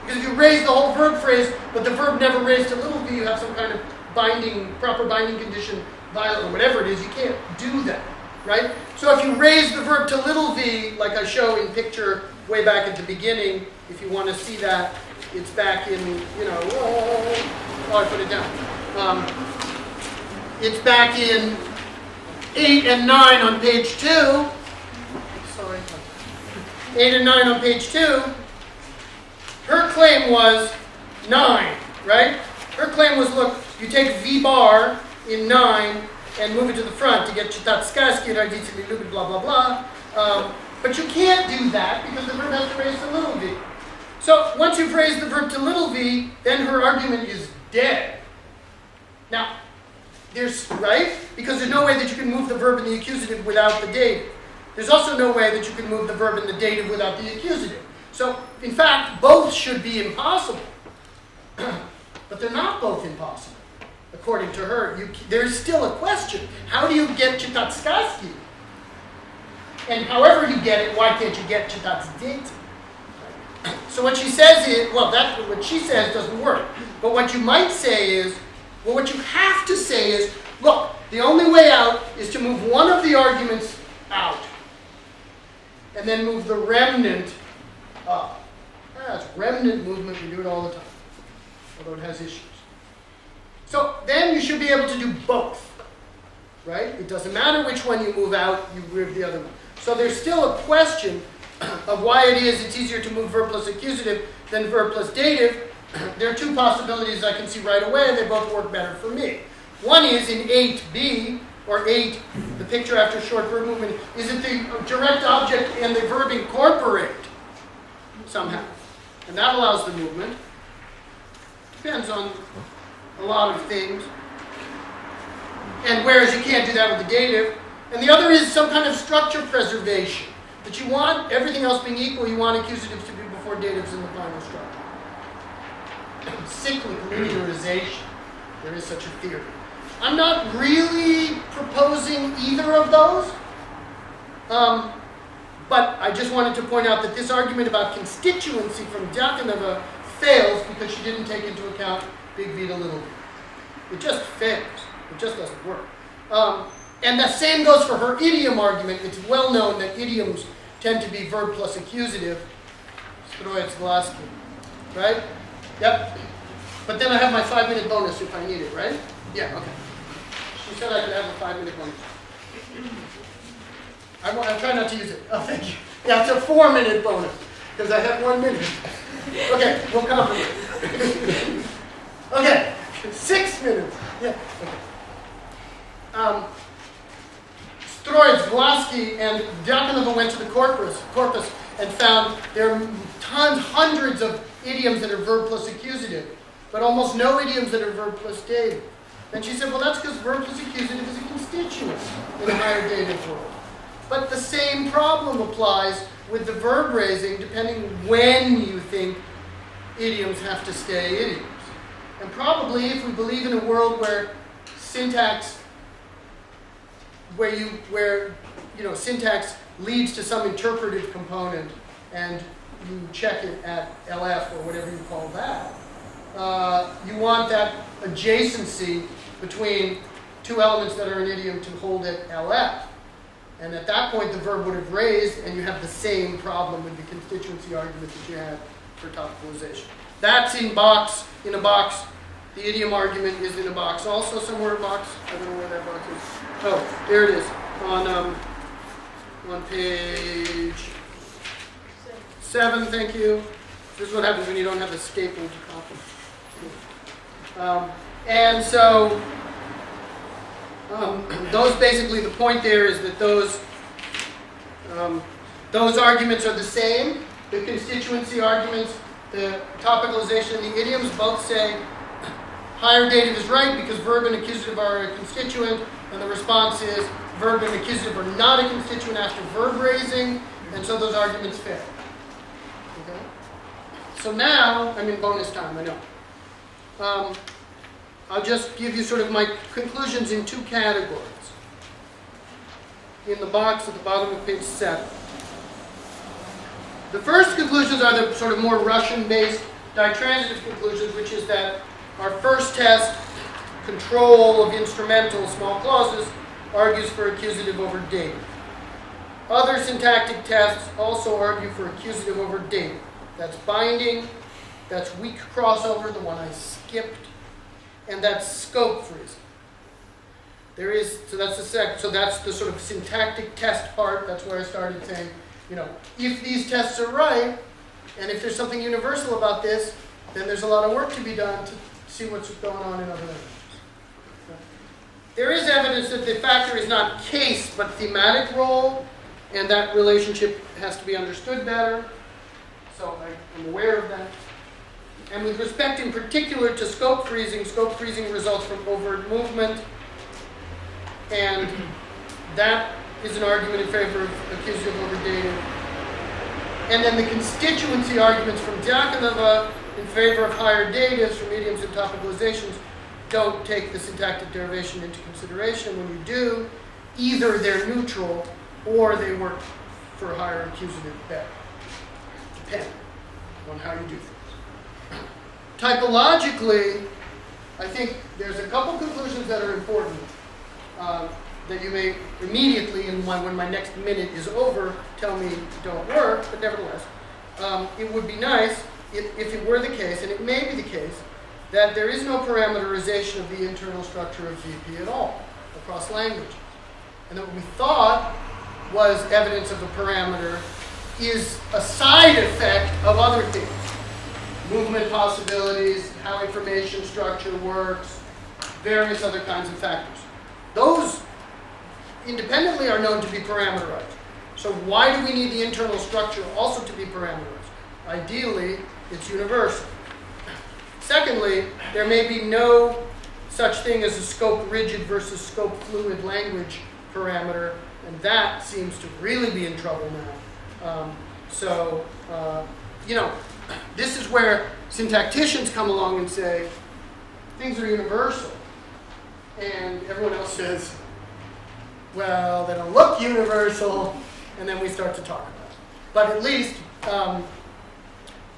Because if you raise the whole verb phrase, but the verb never raised to little v, you have some kind of proper binding condition violate, or whatever it is, you can't do that, right? So if you raise the verb to little v, like I show in picture way back at the beginning, if you want to see that, it's back in, I put it down. It's back in 8 and 9 on page 2. Sorry. 8 and 9 on page 2. Her claim was 9, right? Her claim was, look, you take V bar in 9 and move it to the front to get Chitatskarski, blah, blah, blah. But you can't do that because the verb has to raise to little v. So once you've raised the verb to little v, then her argument is dead. Now, right? Because there's no way that you can move the verb in the accusative without the dative. There's also no way that you can move the verb in the dative without the accusative. So, in fact, both should be impossible. But they're not both impossible, according to her. There's still a question. How do you get Chitatskarski? And however you get it, why can't you get Chitatsdate? So what she says is, well, what she says doesn't work. But what you might say is, well, what you have to say is, look, the only way out is to move one of the arguments out. And then move the remnant up. That's remnant movement. We do it all the time. Although it has issues. So then you should be able to do both. Right? It doesn't matter which one you move out, you move the other one. So there's still a question of why it is it's easier to move verb plus accusative than verb plus dative. There are two possibilities I can see right away, and they both work better for me. One is in 8b, or 8, the picture after short verb movement, is it the direct object and the verb incorporate somehow. And that allows the movement. Depends on a lot of things. And whereas you can't do that with the dative. And the other is some kind of structure preservation. That you want, everything else being equal, you want accusatives to be before datives in the final structure. Cyclic linearization. There is such a theory. I'm not really proposing either of those. But I just wanted to point out that this argument about constituency from Diakonova fails because she didn't take into account big V to little v. It just fails. It just doesn't work. And the same goes for her idiom argument. It's well known that idioms tend to be verb plus accusative. Stroyetsglaski. Right? Yep. But then I have my 5-minute bonus if I need it, right? Yeah, okay. She said I could have a 5-minute bonus. I try not to use it. Oh, thank you. Yeah, it's a 4-minute bonus because I have 1 minute. Okay, we'll compromise. Okay, 6 minutes. Yeah. Okay. Stroyetsglaski and Diakonova went to the corpus and found there are hundreds of idioms that are verb plus accusative, but almost no idioms that are verb plus dative. And she said, well, that's because verb plus accusative is a constituent in a higher dative world. But the same problem applies with the verb raising, depending when you think idioms have to stay idioms. And probably if we believe in a world where syntax, syntax leads to some interpretive component, and you check it at LF or whatever you call that, you want that adjacency between two elements that are an idiom to hold at LF. And at that point, the verb would have raised, and you have the same problem with the constituency argument that you had for topicalization. That's in a box. The idiom argument is in a box. Also somewhere in a box. I don't know where that box is. Oh, there it is. On page 7, thank you. This is what happens when you don't have a stapled copy. And so, those basically, the point there is that those arguments are the same. The constituency arguments, the topicalization, and the idioms both say higher dative is right because verb and accusative are a constituent, and the response is verb and accusative are not a constituent after verb raising, and so those arguments fail. Okay? So now, I'm in bonus time, I know. I'll just give you sort of my conclusions in 2 categories. In the box at the bottom of page 7. The first conclusions are the sort of more Russian-based ditransitive conclusions, which is that our first test control of instrumental small clauses argues for accusative over dative. Other syntactic tests also argue for accusative over dative. That's binding, that's weak crossover, the one I skipped, and that's scope freezing. So that's the sort of syntactic test part. That's where I started saying, if these tests are right, and if there's something universal about this, then there's a lot of work to be done to see what's going on in other languages. There is evidence that the factor is not case, but thematic role, and that relationship has to be understood better. So I'm aware of that. And with respect in particular to scope freezing results from overt movement, and that is an argument in favor of accusative over dative. And then the constituency arguments from Diakonova in favor of higher datives for mediums and topicalizations don't take the syntactic derivation into consideration. When you do, either they're neutral or they work for higher accusative better. Depending on how you do things. Typologically, I think there's a couple conclusions that are important that you may immediately, when my next minute is over, tell me don't work, but nevertheless, it would be nice if it were the case, and it may be the case, that there is no parameterization of the internal structure of VP at all across languages. And that what we thought was evidence of a parameter is a side effect of other things. Movement possibilities, how information structure works, various other kinds of factors. Those independently are known to be parameterized. So why do we need the internal structure also to be parameterized? Ideally, it's universal. Secondly, there may be no such thing as a scope rigid versus scope fluid language parameter, and that seems to really be in trouble now. This is where syntacticians come along and say, things are universal. And everyone else says, well, they don't look universal, and then we start to talk about it. But at least,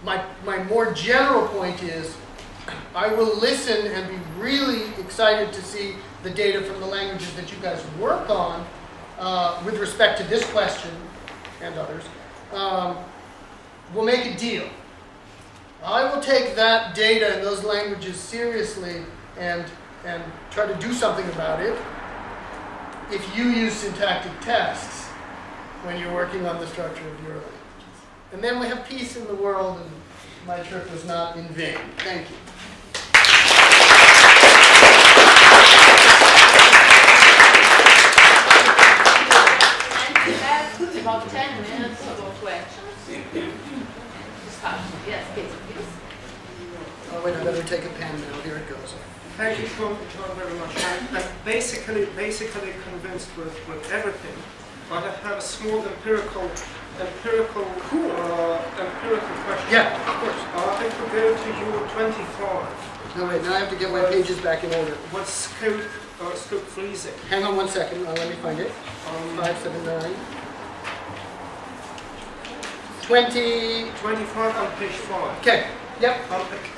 my more general point is, I will listen and be really excited to see the data from the languages that you guys work on with respect to this question and others. We'll make a deal. I will take that data in those languages seriously and try to do something about it if you use syntactic tests when you're working on the structure of your languages. And then we have peace in the world, and my trip was not in vain. Thank you. And we have about 10 minutes for questions. Discussion. Yes, please. Oh, wait, I better take a pen now. Here it goes. Thank you, John, very much. I'm basically convinced with everything, but I have a small empirical question. Yeah, of course. If we go to U25. No, wait, now I have to get my pages back in order. What's scope freezing? Hang on one second. Let me find it. 579. 25 on page 5. Okay. Yep.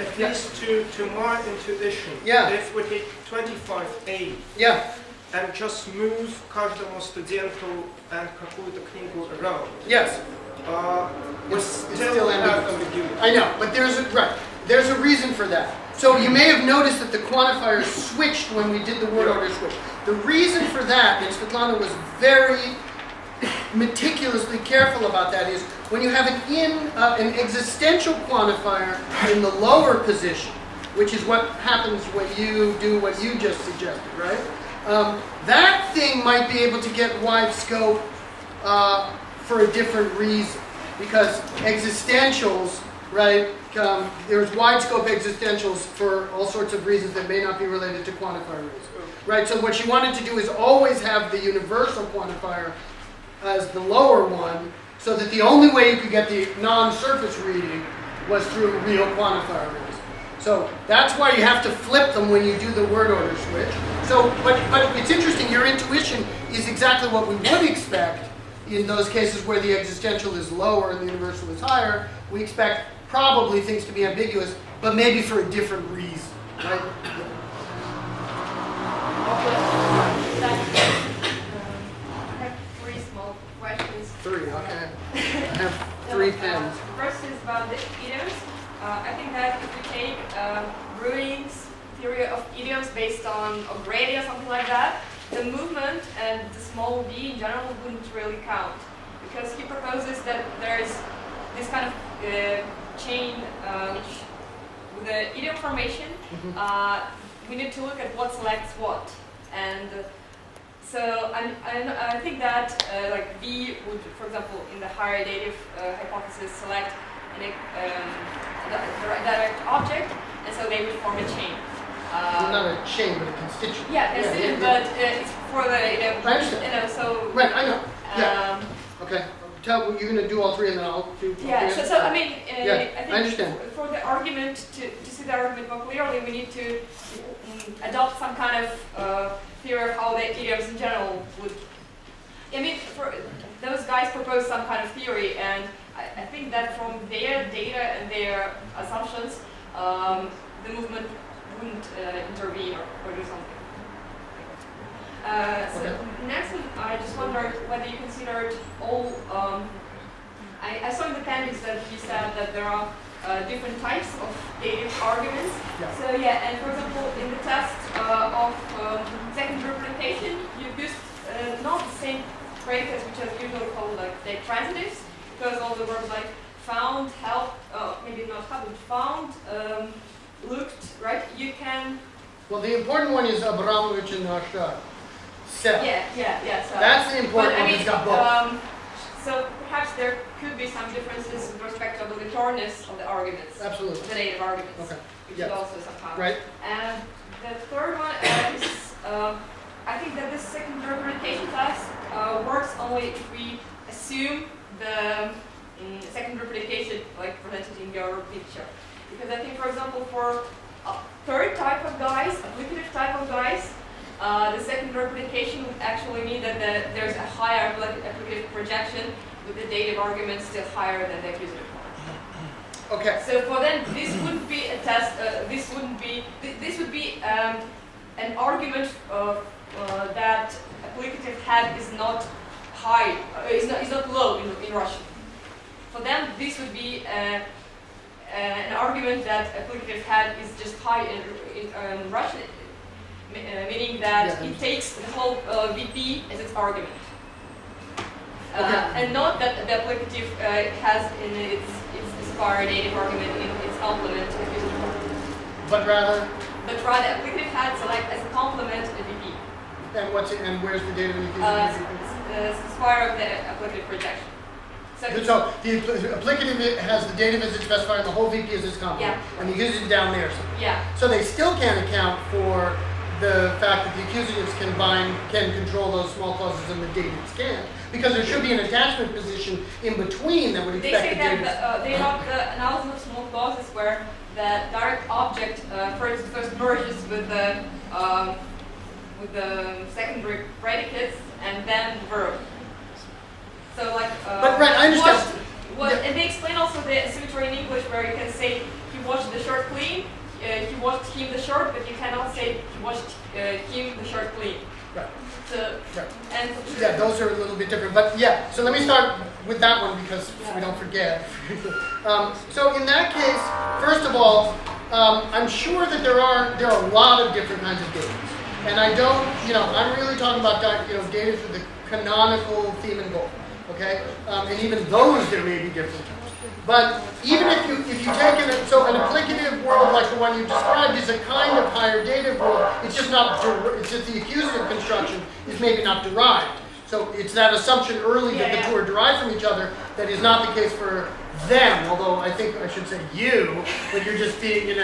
At least to my intuition, Yeah. if we take 25A Yeah. and just move каждому студенту and какую-то книгу around, Yes. we It's still have ambiguity. I know, but there's a reason for that. So you may have noticed that the quantifiers switched when we did the word order switch. The reason for that, and Svetlana was very meticulously careful about that, is when you have an existential quantifier in the lower position, which is what happens when you do what you just suggested, right? That thing might be able to get wide scope for a different reason, because existentials, right? There's wide scope existentials for all sorts of reasons that may not be related to quantifier reasons, right? So what she wanted to do is always have the universal quantifier as the lower one, so that the only way you could get the non-surface reading was through real quantifier reason. So that's why you have to flip them when you do the word order switch. So, but it's interesting, your intuition is exactly what we would expect in those cases where the existential is lower and the universal is higher. We expect probably things to be ambiguous, but maybe for a different reason, right? or gradient or something like that, the movement and the small v in general wouldn't really count. Because he proposes that there is this kind of chain with the idiom formation. We need to look at what selects what. And so I think that like v would, for example, in the higher dative hypothesis, select the direct object, and so they would form a chain. Not a chain, but a constituent. Yeah, constituent, but it's for the I understand. so. Right, I know. Yeah. Okay. Tell you're going to do all three, and then I'll do. Yeah. So I mean, yeah, I think I understand. For the argument to see the argument more clearly, we need to adopt some kind of theory of how the idioms in general would. I mean, those guys propose some kind of theory, and I think that from their data and their assumptions, the movement wouldn't intervene or do something. So next one, I just wondered whether you considered all. I saw in the appendix that you said that there are different types of dative arguments. Yeah. So yeah, and for example, in the test of second representation, you used not the same predicates which are usually called like the transitives, because all the verbs like found, helped, maybe not helped, but found, looked, right? You can. Well, the important one is Abramovich and Nashar. So Yeah. So that's the important one. It's got both. So perhaps there could be some differences with respect to the obligatoriness of the arguments. Absolutely. The native arguments. Okay. Which Yes. is also somehow. Right. And the third one is, I think that this second representation test works only if we assume the second representation like presented in your picture. Because I think, for example, for a third type of guys, applicative type of guys, the second replication would actually mean that there's a higher applicative projection with the dative argument still higher than the accusative one. Okay. So for them, this wouldn't be a test. This would be an argument that applicative head is not high, is not low in Russian. For them, this would be an argument that applicative head is just high in Russian. Meaning that it takes the whole VP as its argument. And not that the applicative has in its prior dative argument in its complement the accusative argument. But rather, applicative had select as a complement the VP. And where's the dative in the The square of the applicative projection. So the applicative has the dative as its specifier and the whole VP as its complement. Yeah. And the accusative down there somewhere. Yeah. So they still can't account for the fact that the accusatives can control those small clauses and the datives can't, because there should be an attachment position in between that would expect the datives. They say that they have the analysis of small clauses where the direct object first merges with the secondary predicates and then the verb. So like. But right, I understand. And they explain also the symmetry in English where you can say he washed the shirt clean. He washed him the shirt, but you cannot say he washed him the shirt clean. Right. So, right. And yeah, those are a little bit different. But yeah, so let me start with that one because we don't forget. So in that case, first of all, I'm sure that there are a lot of different kinds of data. And I don't, I'm really talking about data for the canonical theme and goal. Okay? And even those there may be different. But even if you take an applicative world like the one you described is a kind of higher dative world, it's just the accusative construction is maybe not derived. So it's that assumption early that the two are derived from each other that is not the case for them, although I think I should say you, but you're just being,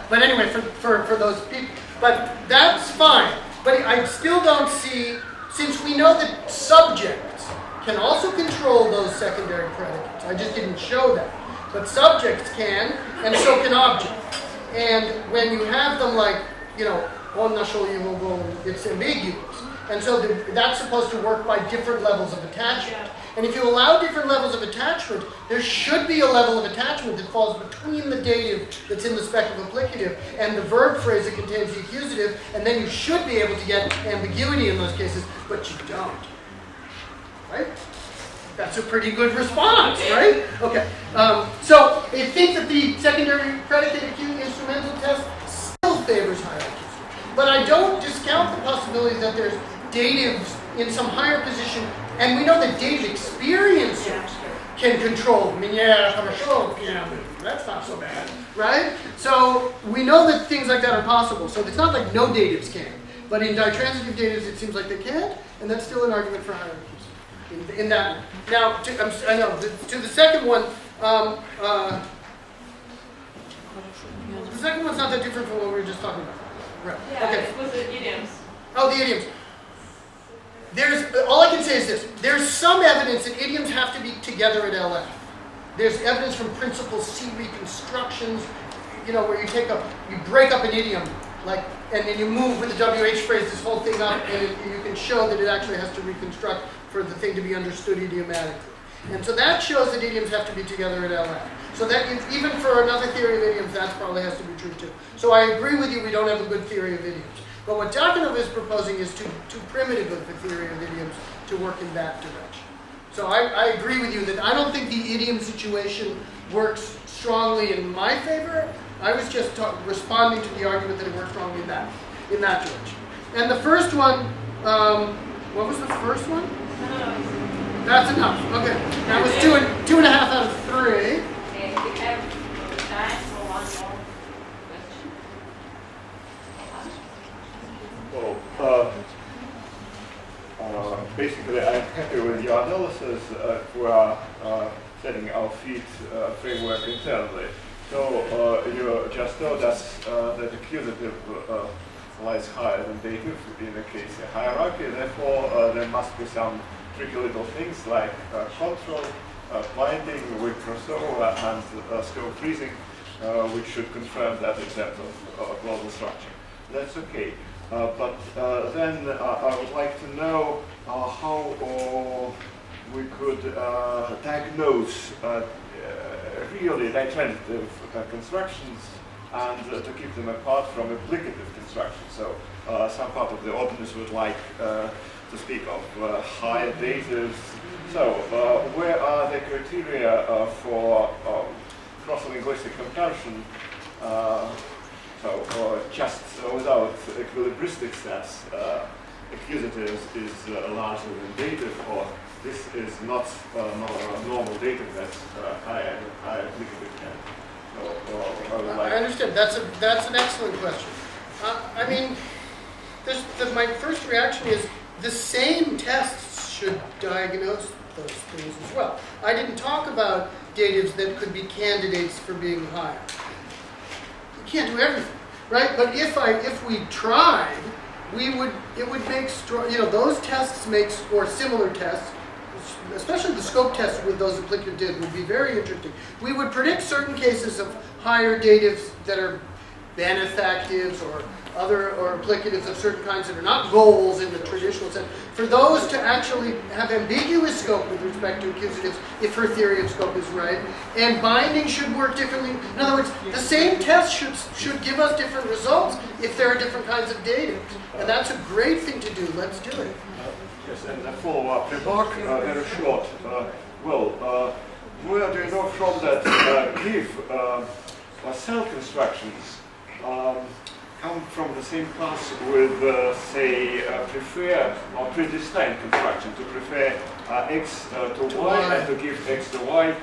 But anyway, for those people. But that's fine. But I still don't see, since we know that subjects can also control those secondary predicates. I just didn't show that. But subjects can, and so can objects. And when you have them like, on нашел его голову, it's ambiguous. And so that's supposed to work by different levels of attachment. And if you allow different levels of attachment, there should be a level of attachment that falls between the dative that's in the spec of applicative and the verb phrase that contains the accusative, and then you should be able to get ambiguity in those cases, but you don't. Right? That's a pretty good response, right? Okay. So I think that the secondary predicate acute instrumental test still favors hierarchy. But I don't discount the possibility that there's datives in some higher position, and we know that dative experiencers can control. That's not so bad, right? So we know that things like that are possible. So it's not like no datives can, but in ditransitive datives it seems like they can't, and that's still an argument for hierarchies in that one. Now, to the second one. The second one's not that different from what we were just talking about. Right. Yeah, Okay. it was the idioms. Oh, the idioms. All I can say is this. There's some evidence that idioms have to be together at LF. There's evidence from principal C reconstructions, where you break up an idiom, and then you move with the WH phrase this whole thing up, and you can show that it actually has to reconstruct for the thing to be understood idiomatically. And so that shows that idioms have to be together at LF. So that even for another theory of idioms, that probably has to be true too. So I agree with you, we don't have a good theory of idioms. But what Dakanov is proposing is too primitive of a theory of idioms to work in that direction. So I agree with you that I don't think the idiom situation works strongly in my favor. I was just responding to the argument that it works strongly in that direction. And the first one, what was the first one? That's enough. Okay. That was 2.5 out of 3. Okay, we have time for one more question. Well, basically, I'm happy with your analysis. We are setting our feet framework internally. So you just told us that accusative lies higher than dative in the case of hierarchy. Therefore, there must be some tricky little things like control, binding with crossover, and scope freezing, which should confirm that in terms of global structure. That's okay. But then I would like to know how we could diagnose really ditransitive constructions and to keep them apart from applicative constructions. So some part of the audience would like to speak of higher datives. So where are the criteria for cross-linguistic comparison? Just without equilibristic stats, accusative is larger than dative, or this is not normal dative that's higher applicative. I understand. That's an excellent question. I mean, my first reaction is the same tests should diagnose those things as well. I didn't talk about datives that could be candidates for being higher. You can't do everything, right? But if we tried, it would make those tests or similar tests, especially the scope tests with those applicative did, would be very interesting. We would predict certain cases of higher datives that are benefactives or applicatives of certain kinds that are not goals in the traditional sense. For those to actually have ambiguous scope with respect to accusatives, if her theory of scope is right, and binding should work differently. In other words, the same test should give us different results if there are different kinds of datives. And that's a great thing to do. Let's do it. Yes, and a follow-up remark, very short. Where do you know from that give cell constructions come from the same class with, say, prefer or predestined construction? To prefer x to y and to give x to y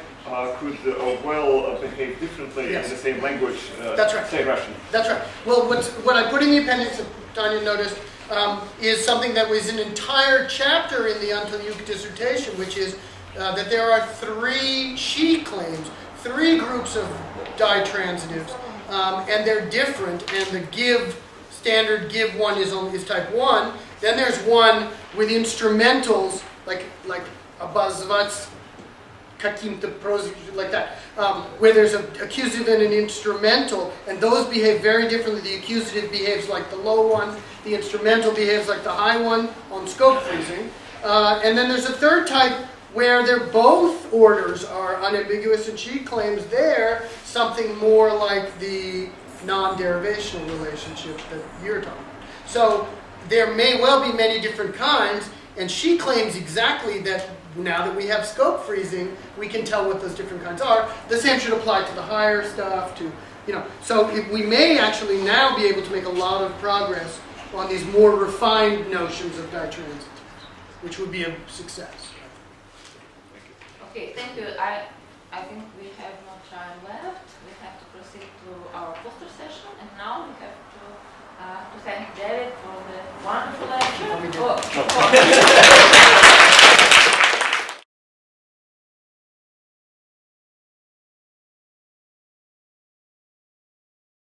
could well behave differently in the same language, That's right. say Russian. That's right. Well, what I put in the appendix, Tanya noticed, is something that was an entire chapter in the Antoniuk dissertation, which is that there are 3 she claims, 3 groups of ditransitives, and they're different, and the standard give one is type 1. Then there's one with instrumentals, like abazvats, kakimta pros, like that, where there's an accusative and an instrumental, and those behave very differently. The accusative behaves like the low one, the instrumental behaves like the high one on scope freezing. And then there's a third type where they're both orders are unambiguous, and she claims there something more like the non-derivational relationship that you're talking about. So there may well be many different kinds, and she claims exactly that now that we have scope freezing, we can tell what those different kinds are. The same should apply to the higher stuff, to So we may actually now be able to make a lot of progress on these more refined notions of ditransit, which would be a success. Okay, thank you. I think we have no time left. We have to proceed to our poster session, and now we have to thank David for the wonderful lecture.